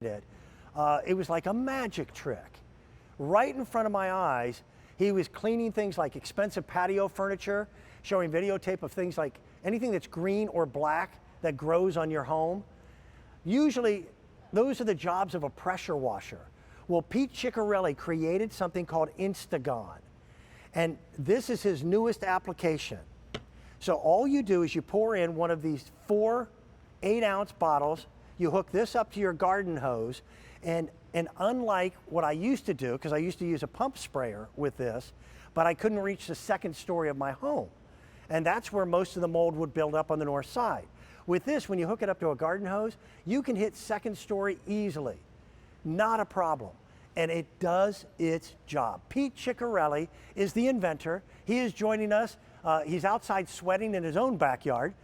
it. It was like a magic trick. Right in front of my eyes, he was cleaning things like expensive patio furniture, showing videotape of things like anything that's green or black that grows on your home. Usually, those are the jobs of a pressure washer. Well, Pete Ciccarelli created something called InstaGone, and this is his newest application. So all you do is you pour in one of these 4 8-ounce bottles, you hook this up to your garden hose, and unlike what I used to do, because I used to use a pump sprayer with this, but I couldn't reach the 2nd story of my home. And that's where most of the mold would build up on the north side. With this, when you hook it up to a garden hose, you can hit 2nd story easily. Not a problem. And it does its job. Pete Ciccarelli is the inventor. He is joining us. He's outside sweating in his own backyard.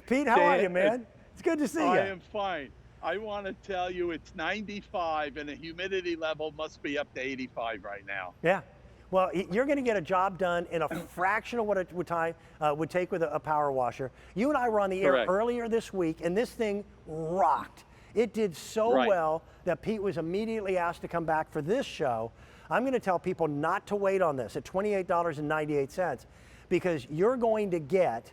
Pete, how are you, man? It's good to see you. I am fine. I want to tell you it's 95 and the humidity level must be up to 85 right now. Yeah. Well, you're going to get a job done in a fraction of what it would take with a power washer. You and I were on the air earlier this week, and this thing rocked. It did so well that Pete was immediately asked to come back for this show. I'm going to tell people not to wait on this at $28.98 because you're going to get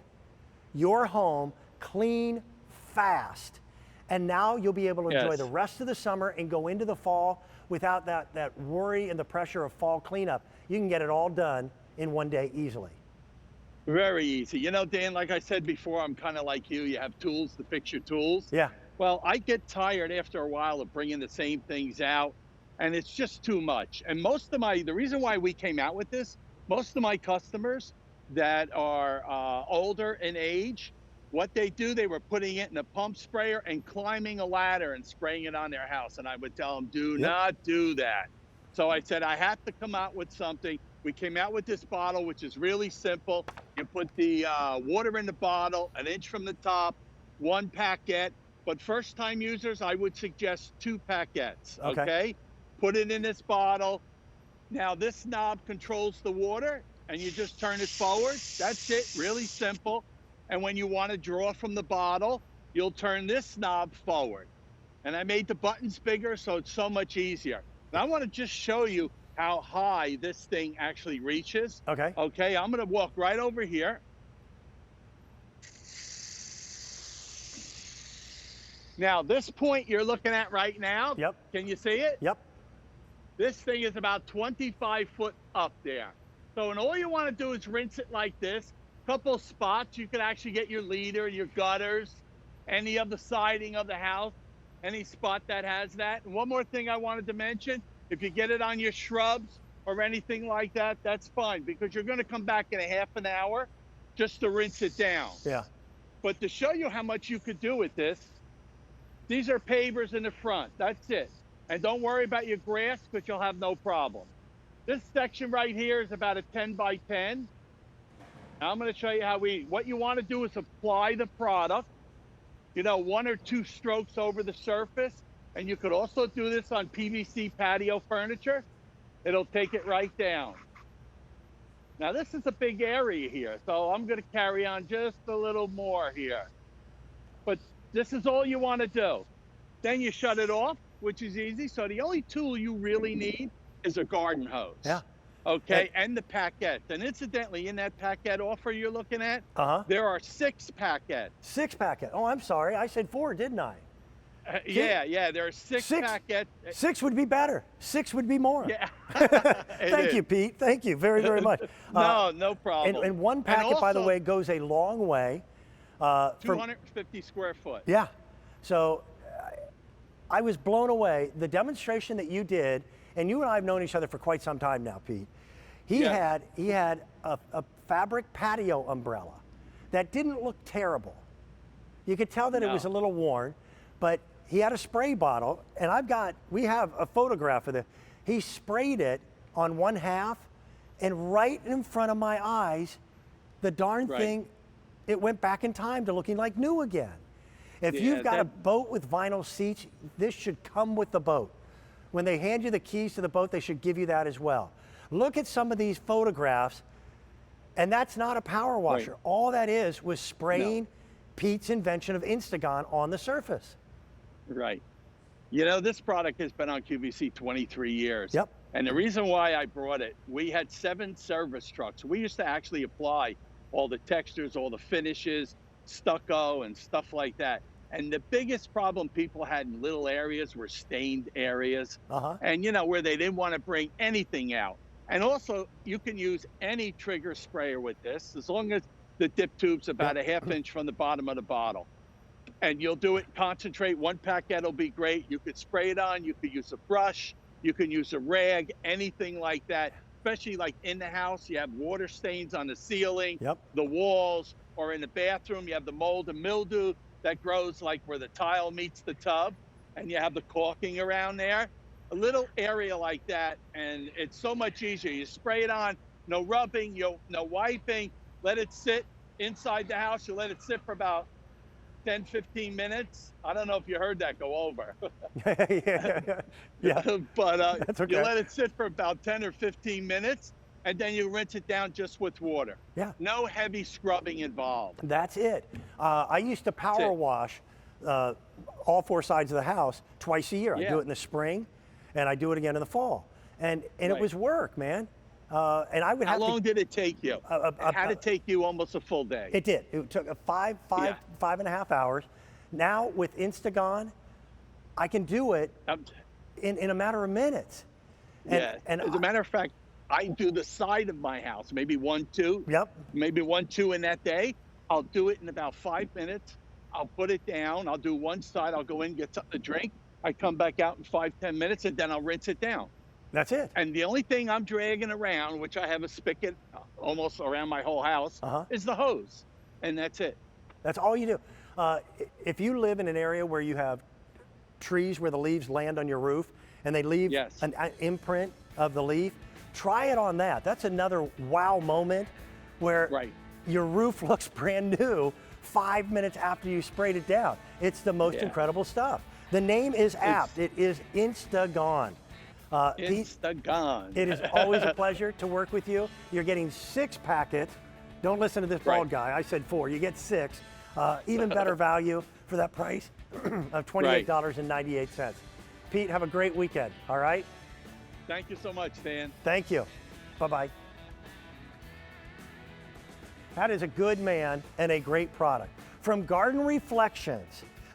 your home clean fast. And now you'll be able to enjoy the rest of the summer and go into the fall without that worry and the pressure of fall cleanup. You can get it all done in one day easily. Very easy. You know, Dan, like I said before, I'm kind of like you. You have tools to fix your tools. Yeah. Well, I get tired after a while of bringing the same things out, and it's just too much. And the reason why we came out with this, most of my customers that are older in age, what they do, they were putting it in a pump sprayer and climbing a ladder and spraying it on their house. And I would tell them, do not do that. So I said, I have to come out with something. We came out with this bottle, which is really simple. You put the water in the bottle, 1 inch from the top, 1 packet. But first time users, I would suggest 2 packets, okay? Put it in this bottle. Now this knob controls the water and you just turn it forward. That's it, really simple. And when you want to draw from the bottle, you'll turn this knob forward. And I made the buttons bigger, so it's so much easier. And I want to just show you how high this thing actually reaches. Okay. Okay, I'm going to walk right over here. Now, this point you're looking at right now, can you see it? Yep. This thing is about 25 foot up there. So, and all you want to do is rinse it like this. Couple spots, you can actually get your leader, your gutters, any of the siding of the house, any spot that has that. And one more thing I wanted to mention, if you get it on your shrubs or anything like that, that's fine because you're going to come back in a half an hour just to rinse it down. Yeah. But to show you how much you could do with this, these are pavers in the front. That's it. And don't worry about your grass because you'll have no problem. This section right here is about a 10 by 10. Now I'm going to show you what you want to do is apply the product, 1 or 2 strokes over the surface. And you could also do this on PVC patio furniture. It'll take it right down. Now this is a big area here, so I'm going to carry on just a little more here. But this is all you want to do. Then you shut it off, which is easy. So the only tool you really need is a garden hose. Yeah. Okay, and the packet. And incidentally, in that packet offer you're looking at, there are 6 packets. 6 packets. Oh, I'm sorry. I said 4, didn't I? Yeah, there are 6 packets. 6 would be better. 6 would be more. Yeah. Thank you, Pete. Thank you very, very much. No problem. And 1 packet, also, by the way, goes a long way. 250 square foot. Yeah. So I was blown away. The demonstration that you did, and you and I have known each other for quite some time now, Pete. He had a fabric patio umbrella that didn't look terrible. You could tell that it was a little worn, but he had a spray bottle, and we have a photograph of it. He sprayed it on 1 half, and right in front of my eyes, the darn thing, it went back in time to looking like new again. If you've got a boat with vinyl seats, this should come with the boat. When they hand you the keys to the boat, they should give you that as well. Look at some of these photographs, and that's not a power washer. All that was spraying Pete's invention of InstaGone on the surface. Right. You know, this product has been on QVC 23 years. Yep. And the reason why I brought it, we had 7 service trucks. We used to actually apply all the textures, all the finishes, stucco and stuff like that. And the biggest problem people had in little areas were stained areas. Uh-huh. And, you know, where they didn't want to bring anything out. And also, you can use any trigger sprayer with this, as long as the dip tube's about Yep. a half inch from the bottom of the bottle. And you'll do it, concentrate, 1 packet will be great. You could spray it on, you could use a brush, you can use a rag, anything like that, especially like in the house, you have water stains on the ceiling, Yep. the walls, or in the bathroom, you have the mold and mildew that grows like where the tile meets the tub, and you have the caulking around there. A little area like that, and it's so much easier. You spray it on, no rubbing, no wiping, let it sit inside the house. You let it sit for about 10, 15 minutes. I don't know if you heard that go over. Yeah. But That's okay. you let it sit for about 10 or 15 minutes, and then you rinse it down just with water. Yeah. No heavy scrubbing involved. That's it. I used to power wash all 4 sides of the house twice a year. I do it in the spring, and I do it again in the fall. And it was work, man. And I would have How long did it take you? It had to take you almost a full day. It did. It took 5.5 hours. Now with InstaGone, I can do it in a matter of minutes. And as a matter of fact, I do the side of my house, maybe 1, 2. Yep. Maybe 1, 2 in that day. I'll do it in about 5 minutes. I'll put it down. I'll do one side. I'll go in, get something to drink. I come back out in 5, 10 minutes, and then I'll rinse it down. That's it. And the only thing I'm dragging around, which I have a spigot almost around my whole house, is the hose. And that's it. That's all you do. If you live in an area where you have trees where the leaves land on your roof and they leave an imprint of the leaf, try it on that. That's another wow moment where your roof looks brand new 5 minutes after you sprayed it down. It's the most incredible stuff. The name is apt. It is InstaGone. InstaGone. It is always a pleasure to work with you. You're getting 6 packets. Don't listen to this bald guy. I said 4. You get 6. Even better value for that price of $28.98. Pete, have a great weekend. All right? Thank you so much, Dan. Thank you. Bye-bye. That is a good man and a great product. From Garden Reflections,